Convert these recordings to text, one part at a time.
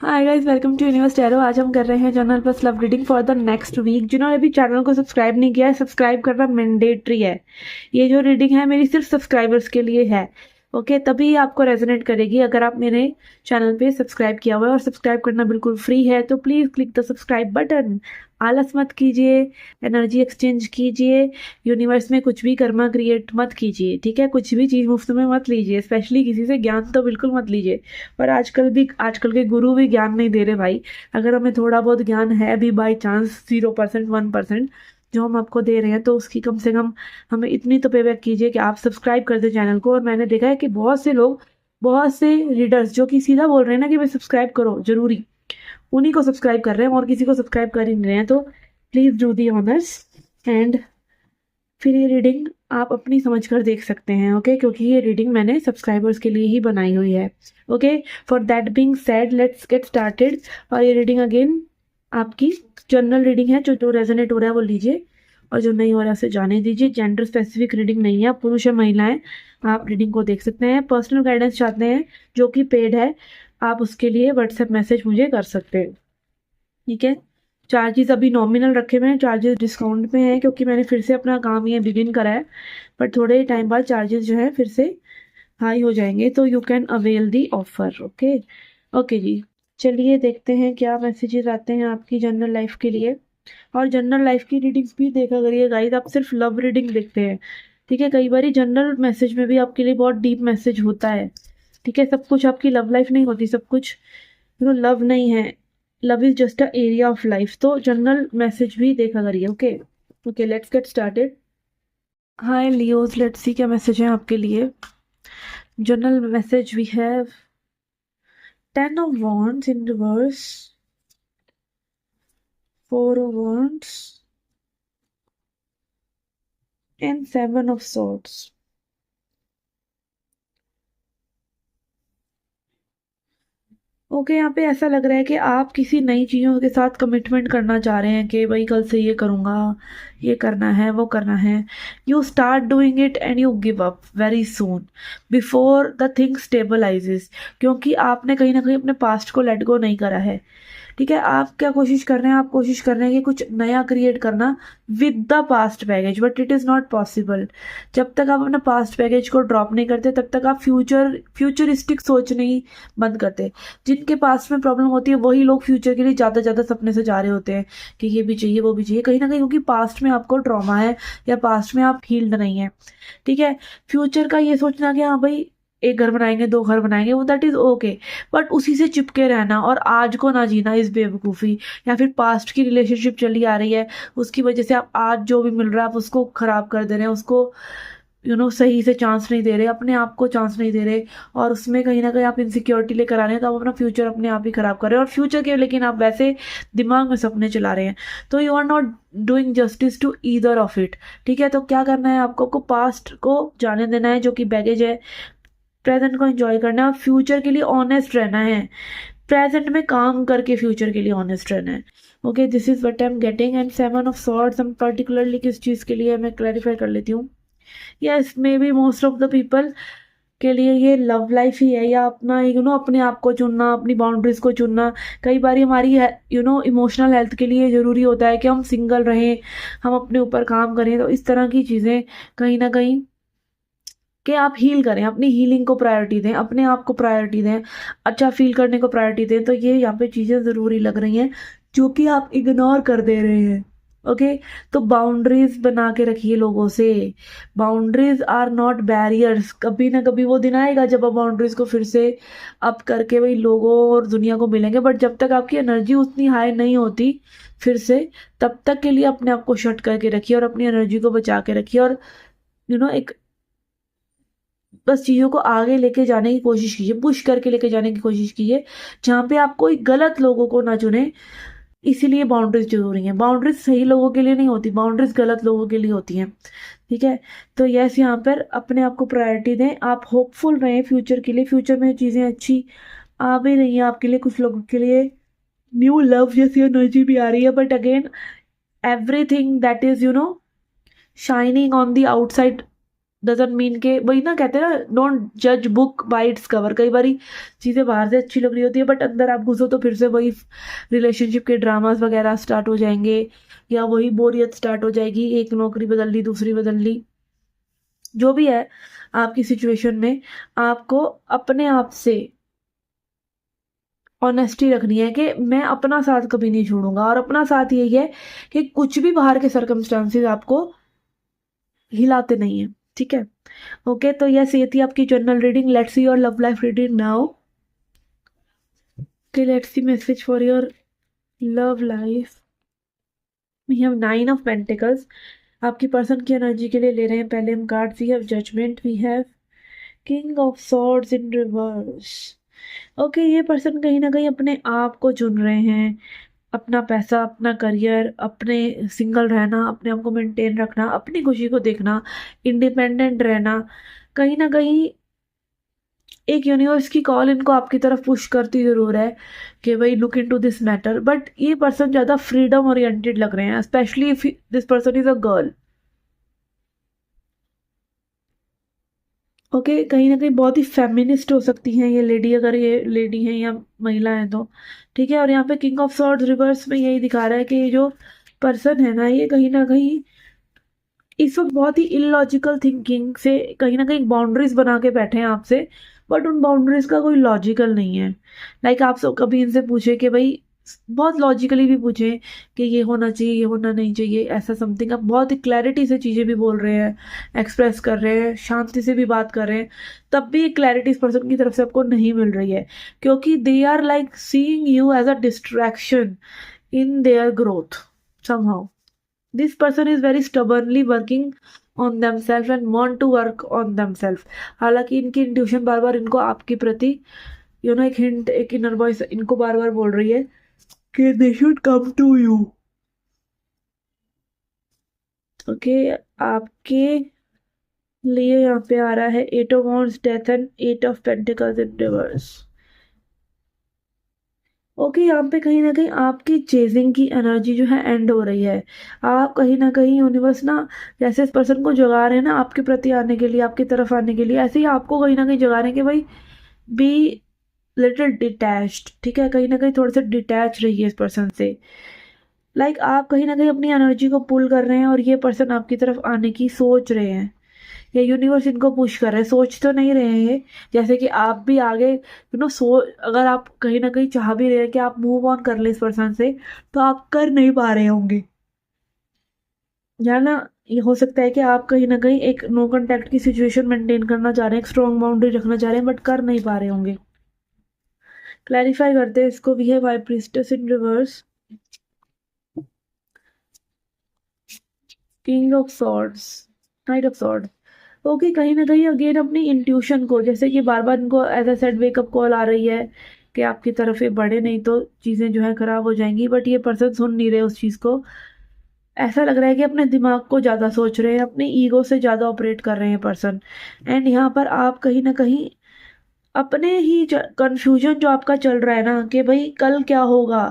Hi guys, welcome to Universe Tarot. आज हम कर रहे हैं general plus love reading for the next week. जिन्होंने अभी चैनल को सब्सक्राइब नहीं किया है, सब्सक्राइब करना मैंडेटरी है। ये जो रीडिंग है मेरी सिर्फ सब्सक्राइबर्स के लिए है। ओके, तभी आपको रेजोनेट करेगी अगर आप मेरे चैनल पे सब्सक्राइब किया हुआ है, और सब्सक्राइब करना बिल्कुल फ्री है। तो please click the subscribe button. आलस मत कीजिए, एनर्जी एक्सचेंज कीजिए। यूनिवर्स में कुछ भी कर्मा क्रिएट मत कीजिए, ठीक है? कुछ भी चीज़ मुफ्त में मत लीजिए, स्पेशली किसी से ज्ञान तो बिल्कुल मत लीजिए। और आजकल के गुरु भी ज्ञान नहीं दे रहे भाई। अगर हमें थोड़ा बहुत ज्ञान है भी बाई चांस 0% 1% जो हम आपको दे रहे हैं, तो उसकी कम से कम हमें इतनी तो पेबैक कीजिए कि आप सब्सक्राइब कर दें चैनल को। और मैंने देखा है कि बहुत से लोग, बहुत से रीडर्स जो कि सीधा बोल रहे हैं ना कि भाई सब्सक्राइब करो जरूरी, उन्हीं को सब्सक्राइब कर रहे हैं और किसी को सब्सक्राइब कर ही नहीं रहे हैं। तो please do the honours. And फिर ये रीडिंग आप अपनी समझ कर देख सकते हैं, ओके? क्योंकि ये रीडिंग मैंने सब्सक्राइबर्स के लिए ही बनाई हुई है। Okay, for that being said, let's get started. और ये रीडिंग अगेन आपकी जनरल रीडिंग है। जो रेजोनेट हो रहा है वो लीजिए, और जो नहीं हो रहा है उसे जाने दीजिए। जेंडर स्पेसिफिक रीडिंग नहीं है, आप पुरुष या महिलाएं आप रीडिंग को देख सकते हैं। पर्सनल गाइडेंस चाहते हैं जो कि पेड है, आप उसके लिए व्हाट्सएप मैसेज मुझे कर सकते हैं, ठीक है? चार्जेस अभी नॉमिनल रखे हुए हैं, चार्जेस डिस्काउंट में है क्योंकि मैंने फिर से अपना काम ये बिगिन करा है। बट थोड़े टाइम बाद चार्जेस जो है फिर से हाई हो जाएंगे, तो you can avail the offer. Okay okay जी, चलिए देखते हैं क्या मैसेजेस आते हैं आपकी जनरल लाइफ के लिए। और जनरल लाइफ की रीडिंग्स भी देखा करिए गाइस, आप सिर्फ लव रीडिंग देखते हैं, ठीक है? कई बार जनरल मैसेज में भी आपके लिए बहुत डीप मैसेज होता है, ठीक है? सब कुछ आपकी लव लाइफ नहीं होती, सब कुछ लव नहीं है। Love is just a area of life. तो जनरल मैसेज भी देखा करिए, okay? Okay, let's get started. Hi Leos, let's see क्या मैसेज है आपके लिए। General message we have 10 of Wands in reverse, 4 of Wands, and 7 of Swords. Okay, यहाँ पे ऐसा लग रहा है कि आप किसी नई चीज़ों के साथ कमिटमेंट करना चाह रहे हैं कि भाई कल से ये करूँगा, ये करना है, वो करना है। You start doing it and you give up very soon before the thing stabilises, क्योंकि आपने कहीं ना कहीं अपने पास्ट को लेट गो नहीं करा है, ठीक है? आप क्या कोशिश कर रहे हैं? आप कोशिश कर रहे हैं कि कुछ नया क्रिएट करना with the past baggage, but it is not possible. जब तक आप अपना पास्ट बैगेज को ड्रॉप नहीं करते, तब तक आप फ्यूचरिस्टिक सोच नहीं बंद करते। जिनके पास्ट में प्रॉब्लम होती है वही लोग फ्यूचर के लिए ज़्यादा ज़्यादा सपने से जा रहे होते हैं कि ये भी चाहिए, वो भी चाहिए, कहीं ना कहीं क्योंकि पास्ट में आपको ट्रॉमा है या पास्ट में आप हील्ड नहीं है, ठीक है? फ्यूचर का ये सोचना कि हाँ भाई एक घर बनाएंगे, 2 घर बनाएंगे, वो दैट इज ओके। बट उसी से चिपके रहना और आज को ना जीना इस बेवकूफ़ी, या फिर पास्ट की रिलेशनशिप चली आ रही है उसकी वजह से आप आज जो भी मिल रहा है आप उसको खराब कर दे रहे हैं, उसको सही से चांस नहीं दे रहे, अपने आप को चांस नहीं दे रहे, और उसमें कहीं ना कहीं आप इनसिक्योरिटी लेकर आ रहे हैं, तो आप अपना फ्यूचर अपने आप ही खराब कर रहे हैं। और फ्यूचर के लेकिन आप वैसे दिमाग में सपने चला रहे हैं, तो you are not doing justice to either of it, ठीक है? तो क्या करना है आपको पास्ट को जाने देना है जो कि बैगेज है, प्रेजेंट को एंजॉय करना है और फ्यूचर के लिए ऑनेस्ट रहना है। प्रेजेंट में काम करके फ्यूचर के लिए ऑनेस्ट रहना है। Okay, this is what I am getting. And 7 of Swords हम पर्टिकुलरली किस चीज़ के लिए मैं क्लैरिफाई कर लेती हूँ। Yes, may be most of the people के लिए ये लव लाइफ ही है, या अपना अपने आप को चुनना, अपनी बाउंड्रीज को चुनना। कई बार हमारी इमोशनल हेल्थ के लिए ज़रूरी होता है कि हम सिंगल रहें, हम अपने ऊपर काम करें। तो इस तरह की चीज़ें कहीं ना कहीं कि आप हील करें, अपनी हीलिंग को प्रायोरिटी दें, अपने आप को प्रायोरिटी दें, अच्छा फील करने को प्रायोरिटी दें। तो ये यहाँ पे चीज़ें ज़रूरी लग रही हैं जो कि आप इग्नोर कर दे रहे हैं, ओके? तो बाउंड्रीज बना के रखिए लोगों से। Boundaries are not barriers. कभी ना कभी वो दिन आएगा जब आप बाउंड्रीज को फिर से अप करके वही लोगों और दुनिया को मिलेंगे, बट जब तक आपकी एनर्जी उतनी हाई नहीं होती फिर से, तब तक के लिए अपने आप को शट करके रखिए और अपनी एनर्जी को बचा के रखिए। और एक बस चीज़ों को आगे लेके जाने की कोशिश कीजिए, पुश करके लेके जाने की कोशिश कीजिए, जहाँ पे आप कोई गलत लोगों को ना चुने। इसीलिए बाउंड्रीज जरूरी हैं। बाउंड्रीज सही लोगों के लिए नहीं होती, बाउंड्रीज गलत लोगों के लिए होती हैं, ठीक है? तो यस, यहाँ पर अपने आप को प्रायोरिटी दें, आप होपफुल रहें फ्यूचर के लिए। फ्यूचर में चीज़ें अच्छी आ भी रही हैं आपके लिए, कुछ लोगों के लिए न्यू लव जैसी एनर्जी भी आ रही है। But again everything that is shining on the outside doesn't mean के, वही ना कहते हैं ना, डोंट जज बुक बाय इट्स कवर। कई बारी चीज़ें बाहर से अच्छी लग रही होती है बट अंदर आप घुसो तो फिर से वही रिलेशनशिप के ड्रामास वगैरह स्टार्ट हो जाएंगे, या वही बोरियत स्टार्ट हो जाएगी, एक नौकरी बदल ली दूसरी बदल ली। जो भी है आपकी सिचुएशन में, आपको अपने आप से ऑनेस्टी रखनी है कि मैं अपना साथ कभी नहीं छोड़ूंगा, और अपना साथ यही है कि कुछ भी बाहर के सर्कमस्टांसेस आपको हिलाते नहीं है, ठीक है। ओके, तो यस, ये थी आपकी general reading. Let's see your love life reading now. Okay, let's see message for your love life. We have 9 of pentacles. आपकी पर्सन की एनर्जी के लिए ले रहे हैं पहले हम cards. We have judgement, we have king of swords in reverse. Okay, ये पर्सन कहीं ना कहीं अपने आप को चुन रहे हैं, अपना पैसा, अपना करियर, अपने सिंगल रहना, अपने आप को मेंटेन रखना, अपनी खुशी को देखना, इंडिपेंडेंट रहना। कहीं ना कहीं एक यूनिवर्स की कॉल इनको आपकी तरफ पुश करती ज़रूर है कि भाई look into this matter, but ये पर्सन ज़्यादा फ्रीडम ओरिएंटेड लग रहे हैं, specially if this person is a girl. Okay, कहीं ना कहीं बहुत ही फेमिनिस्ट हो सकती हैं ये लेडी, अगर ये लेडी हैं या महिला हैं तो, ठीक है। और यहाँ पे किंग ऑफ सॉर्ड्स रिवर्स में यही दिखा रहा है कि ये जो पर्सन है ना, ये कहीं ना कहीं इस वक्त बहुत ही इलॉजिकल थिंकिंग से कहीं ना कहीं बाउंड्रीज बना के बैठे हैं आपसे, बट उन बाउंड्रीज का कोई लॉजिकल नहीं है। लाइक आप सब कभी इनसे पूछे कि भाई, बहुत लॉजिकली भी पूछे कि ये होना चाहिए, ये होना नहीं चाहिए, ऐसा समथिंग, आप बहुत ही क्लैरिटी से चीज़ें भी बोल रहे हैं, एक्सप्रेस कर रहे हैं, शांति से भी बात कर रहे हैं, तब भी एक क्लैरिटी इस पर्सन की तरफ से आपको नहीं मिल रही है, क्योंकि they are like seeing you as a distraction in their growth somehow. This person is very stubbornly working on themselves and want to work on themselves. हालांकि इनकी इंट्यूशन बार बार इनको आपके प्रति एक हिंट, एक इनर वॉइस इनको बार बार बोल रही है कि they should come to you. Okay, आपके लिए यहाँ पे आ रहा है 8 of wands, death and 8 of pentacles in reverse. Okay, यहाँ पे कहीं ना कहीं आपकी चेजिंग की एनर्जी जो है एंड हो रही है। आप कहीं ना कहीं यूनिवर्स ना, जैसे इस पर्सन को जगा रहे हैं ना आपके प्रति आने के लिए, आपकी तरफ आने के लिए, ऐसे ही आपको कहीं ना कहीं जगा रहे हैं कि भाई बी लिटिल डिटैच्ड, ठीक है। कहीं ना कहीं थोड़े से डिटैच रहिए इस पर्सन से। लाइक आप कहीं ना कहीं अपनी एनर्जी को पुल कर रहे हैं और ये पर्सन आपकी तरफ आने की सोच रहे हैं, या यूनिवर्स इनको पुश कर रहे हैं, सोच तो नहीं रहे हैं ये। जैसे कि आप भी आगे अगर आप कहीं ना कहीं चाह भी रहे हैं कि आप मूव ऑन कर ले इस पर्सन से, तो आप कर नहीं पा रहे होंगे, या ना। ये हो सकता है कि आप कहीं ना कहीं एक नो कांटेक्ट की सिचुएशन मेंटेन करना चाह रहे हैं, एक स्ट्रॉन्ग बाउंड्री रखना चाह रहे हैं, बट कर नहीं पा रहे होंगे। क्लैरिफाई करते हैं इसको। We have high priestess in reverse, king of swords, knight of sword. Okay, कहीं ना कहीं अगेन अपनी इंट्यूशन को, जैसे कि बार बार इनको as a sad wake up call आ रही है कि आपकी तरफ ये बढ़े नहीं तो चीज़ें जो है ख़राब हो जाएंगी, बट ये पर्सन सुन नहीं रहे उस चीज़ को। ऐसा लग रहा है कि अपने दिमाग को ज़्यादा सोच रहे हैं, अपनी ईगो से ज़्यादा ऑपरेट कर रहे हैं पर्सन। एंड यहाँ पर आप कहीं ना कहीं अपने ही कंफ्यूजन जो आपका चल रहा है ना कि भाई कल क्या होगा,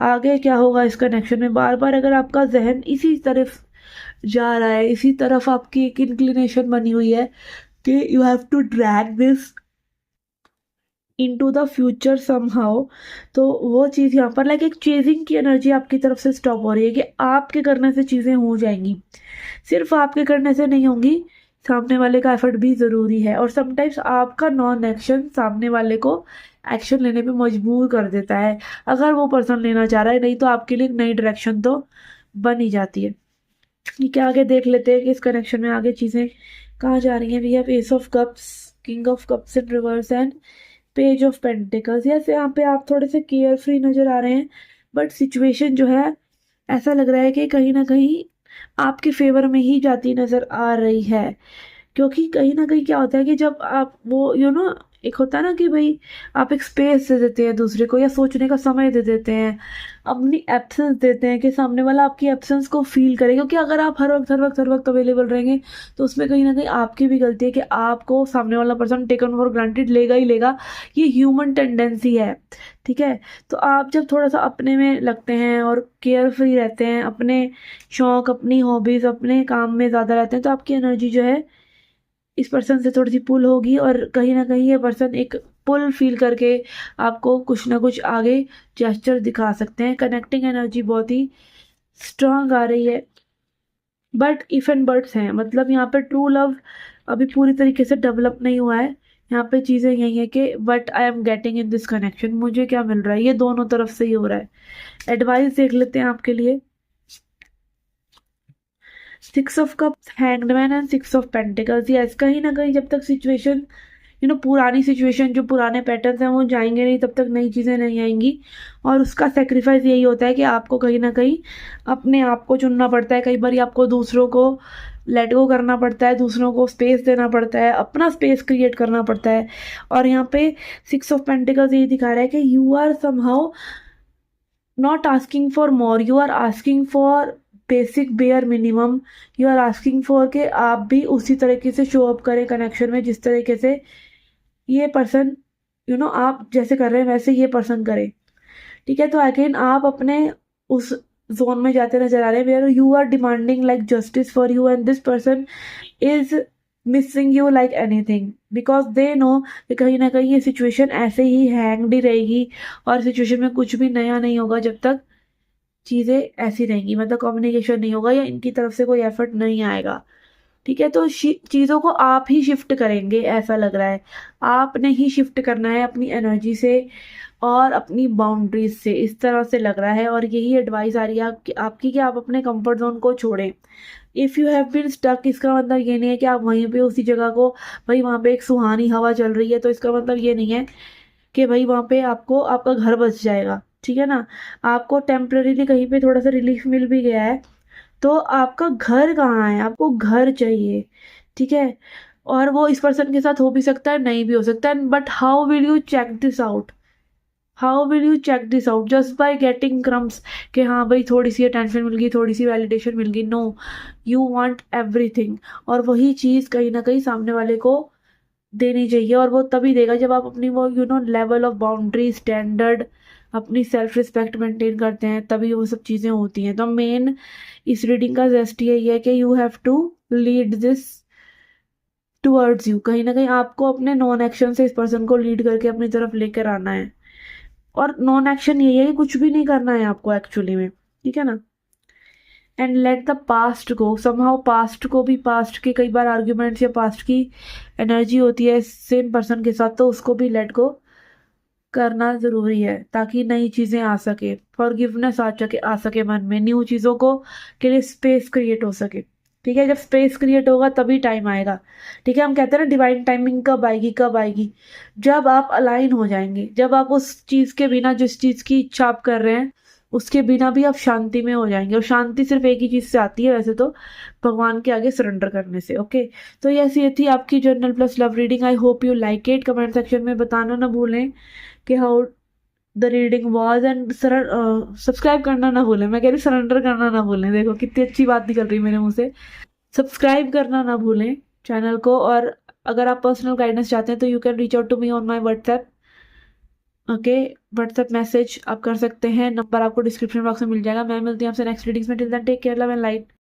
आगे क्या होगा इस कनेक्शन में, बार बार अगर आपका जहन इसी तरफ जा रहा है, इसी तरफ आपकी एक इंक्लिनेशन बनी हुई है कि you have to drag this into the future somehow, तो वो चीज़ यहाँ पर लाइक एक चेजिंग की एनर्जी आपकी तरफ से स्टॉप हो रही है कि आपके करने से चीज़ें हो जाएंगी। सिर्फ आपके करने से नहीं होंगी, सामने वाले का एफर्ट भी ज़रूरी है, और समटाइम्स आपका नॉन एक्शन सामने वाले को एक्शन लेने पे मजबूर कर देता है, अगर वो पर्सन लेना चाह रहा है, नहीं तो आपके लिए एक नई डायरेक्शन तो बन ही जाती है। ठीक है, आगे देख लेते हैं कि इस कनेक्शन में आगे चीज़ें कहाँ जा रही हैं। We have ace of cups, king of cups in reverse and page of pentacles. Yes, यहाँ पे आप थोड़े से केयर फ्री नज़र आ रहे हैं, बट सिचुएशन जो है ऐसा लग रहा है कि कहीं ना कहीं आपके फेवर में ही जाती नज़र आ रही है, क्योंकि कहीं ना कहीं क्या होता है कि जब आप वो एक होता है ना कि भाई आप एक स्पेस दे देते हैं दूसरे को, या सोचने का समय दे देते हैं, अपनी एब्सेंस देते हैं कि सामने वाला आपकी एब्सेंस को फील करे, क्योंकि अगर आप हर वक्त अवेलेबल रहेंगे तो उसमें कहीं ना कहीं आपकी भी गलती है कि आपको सामने वाला पर्सन टेकन फॉर ग्रांटेड लेगा ही लेगा, ये ह्यूमन टेंडेंसी है, ठीक है। तो आप जब थोड़ा सा अपने में लगते हैं और केयर फ्री रहते हैं, अपने शौक, अपनी हॉबीज़, अपने काम में ज़्यादा रहते हैं, तो आपकी एनर्जी जो है इस पर्सन से थोड़ी सी पुल होगी और कहीं ना कहीं ये पर्सन एक पुल फील करके आपको कुछ ना कुछ आगे जेस्चर दिखा सकते हैं। कनेक्टिंग एनर्जी बहुत ही स्ट्रांग आ रही है, बट इफ एंड बट्स हैं, मतलब यहाँ पे ट्रू लव अभी पूरी तरीके से डेवलप नहीं हुआ है। यहाँ पे चीज़ें यही है कि what I am getting in this connection, मुझे क्या मिल रहा है, ये दोनों तरफ से ही हो रहा है। एडवाइस देख लेते हैं आपके लिए। 6 of cups, hanged man and 6 of pentacles. Yes, कहीं ना कहीं जब तक सिचुएशन पुरानी सिचुएशन, जो पुराने पैटर्न्स हैं वो जाएंगे नहीं, तब तक नई चीज़ें नहीं आएंगी। और उसका सेक्रीफाइस यही होता है कि आपको कहीं ना कहीं अपने आप को चुनना पड़ता है। कई बार आपको दूसरों को लेट गो करना पड़ता है, दूसरों को स्पेस देना पड़ता है, अपना स्पेस क्रिएट करना पड़ता है। और यहाँ पे 6 ऑफ पेंटिकल्स यही दिखा रहा है कि you are somehow not asking for more, you are asking for basic bare minimum. You are asking for के आप भी उसी तरीके से शो अप करें कनेक्शन में जिस तरीके से ये पर्सन आप जैसे कर रहे हैं वैसे ये पर्सन करे। ठीक है, तो अगेन आप अपने उस जोन में जाते नजर आ रहे हैं where you are demanding like justice for you and this person is missing you like anything, because they know कि कहीं ना कहीं ये सिचुएशन ऐसे ही हैंग्ड ही रहेगी और सिचुएशन में कुछ भी नया नहीं होगा जब तक चीज़ें ऐसी रहेंगी, मतलब कम्युनिकेशन नहीं होगा या इनकी तरफ से कोई एफर्ट नहीं आएगा। ठीक है, तो चीज़ों को आप ही शिफ्ट करेंगे, ऐसा लग रहा है आपने ही शिफ्ट करना है अपनी एनर्जी से और अपनी बाउंड्रीज से, इस तरह से लग रहा है। और यही एडवाइस आ रही है आपकी कि आप अपने कंफर्ट जोन को छोड़ें। If you have been stuck, इसका मतलब ये नहीं है कि आप वहीं पे उसी जगह को, भाई वहाँ पे एक सुहानी हवा चल रही है तो इसका मतलब ये नहीं है कि भाई वहाँ पे आपको आपका घर बच जाएगा। ठीक है ना, आपको टेम्परेरीली कहीं पे थोड़ा सा रिलीफ मिल भी गया है, तो आपका घर कहाँ है, आपको घर चाहिए। ठीक है, और वो इस पर्सन के साथ हो भी सकता है, नहीं भी हो सकता है, but how will you check this out, how will you check this out just by getting crumbs कि हाँ भाई थोड़ी सी अटेंशन मिल गई, थोड़ी सी वैलिडेशन मिल गई। नो, यू वांट एवरीथिंग, और वही चीज़ कहीं ना कहीं सामने वाले को देनी चाहिए, और वो तभी देगा जब आप अपनी वो लेवल ऑफ बाउंड्री, स्टैंडर्ड, अपनी सेल्फ रिस्पेक्ट मेंटेन करते हैं, तभी वो सब चीज़ें होती हैं। तो मेन इस रीडिंग का जेस्ट यही है कि you have to lead this towards you, कहीं ना कहीं आपको अपने नॉन एक्शन से इस पर्सन को लीड करके अपनी तरफ लेकर आना है। और नॉन एक्शन यही है कि कुछ भी नहीं करना है आपको एक्चुअली में। ठीक है ना, and let the past go. Somehow past को भी, पास्ट के कई बार आर्ग्यूमेंट्स या पास्ट की एनर्जी होती है सेम पर्सन के साथ, तो उसको भी लेट गो करना ज़रूरी है ताकि नई चीज़ें आ सके, फॉरगिवनेस आ सके मन में, न्यू चीज़ों को के लिए स्पेस क्रिएट हो सके। ठीक है, जब स्पेस क्रिएट होगा तभी टाइम आएगा। ठीक है, हम कहते हैं ना डिवाइन टाइमिंग कब आएगी, कब आएगी, जब आप अलाइन हो जाएंगे, जब आप उस चीज़ के बिना, जिस चीज़ की इच्छा आप कर रहे हैं उसके बिना भी आप शांति में हो जाएंगे। और शांति सिर्फ एक ही चीज़ से आती है वैसे तो, भगवान के आगे सरेंडर करने से। ओके, तो ये थी आपकी journal plus love reading. I hope you like it. Comment section में बताना ना भूलें कि how the reading was, and subscribe करना ना भूलें। मैं कह रही सरेंडर करना ना भूलें, देखो कितनी अच्छी बात निकल रही है मेरे मुंह से। सब्सक्राइब करना ना भूलें चैनल को, और अगर आप पर्सनल गाइडेंस चाहते हैं तो you can reach out to me on my WhatsApp. Okay, WhatsApp message आप कर सकते हैं, नंबर आपको डिस्क्रिप्शन बॉक्स में मिल जाएगा। मैं मिलती हूँ आपसे नेक्स्ट रीडिंग्स में। Till then take care, love and light.